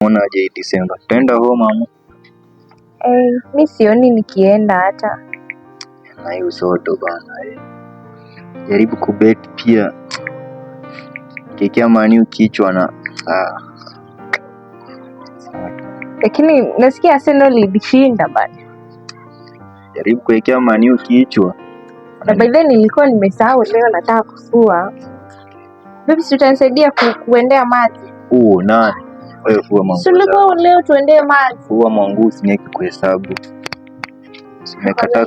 Mbona je Disemba? Tutaenda home ama? Mi sioni nikienda hata. Na hiyo soto bana. Jaribu kubet pia. Kekea Man U kichwa na Lakini nasikia Arsenal ilishinda bana. Jaribu kuwekea Man U kichwa. Na by then nilikuwa nimesahau leo nataka kufua. Bibi utanisaidia kuendea maji. Nani? Wewe fua mangu. Sulikuwa leo tuendee maji. Fua mangu usiniweke kuhesabu. Nimekataa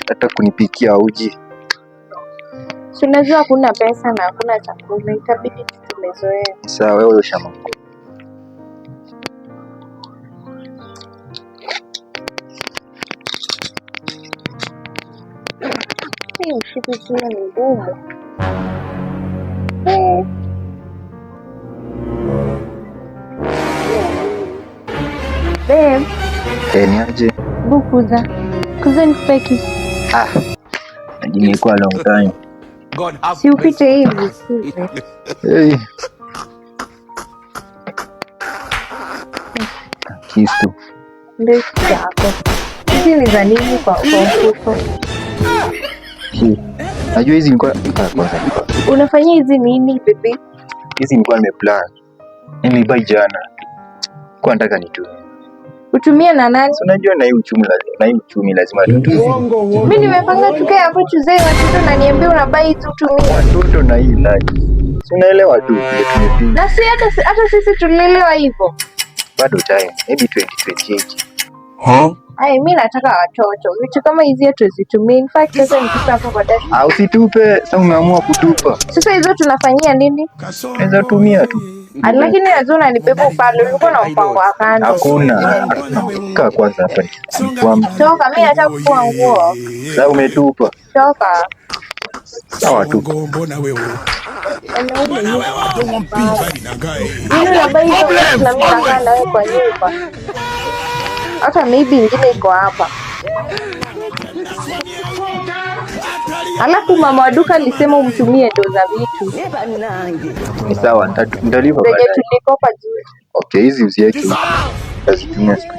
hata kunipikia uji. Si unajua hakuna pesa na hakuna chakula, itabidi tumezoea. Sawa, wewe osha mangu. Hii mshipi sio ni ngumu. Niaje? Kuza nipeki. Najini ilikuwa long time. Si upite hivi. Hey. Kisu. Ndio yako. Hizi ni za nini kwa mfuko? Najua hizi nilikuwa kwanza. Unafanyia hizi nini baby? Hizi nilikuwa nimeplan. Nilibuy jana. Kwa nataka nitumie. Utumie na nani? Unajua na hii uchumi lazima tutumie. Mimi nimepanga tukae hapo tuzae watoto na niambie unabai hizi utumie. Watoto na hii life. Unaelewa tu vile tumepiga. Na si hata sisi tulelewa hivyo. Bado time. Maybe 2028. Mimi nataka watoto. Vitu kama hizi tuzitumie. In fact sasa nikipata hapo baadaye. Usitupe. Sasa umeamua kutupa. Sasa hizo tunafanyia nini? Naweza tumia tu. Lakini lazima unanibeba pale. Ulikuwa na mpango wa kando. Hakuna. Kaa kwanza hapa. Toka, mimi nataka kufua nguo. Sasa umetupa. Toka. Sawa tu. Mbona wewe? Mimi nabai hizo na mimi nakaa na wewe kwa nyumba. Hata maybe ingine iko hapa. Alafu mama wa duka alisema umtumie ndo za vitu. Ni sawa, nitalipa baadaye. Zenye tulikopa juu. Okay, hizi usiweke. Tazitumia siku.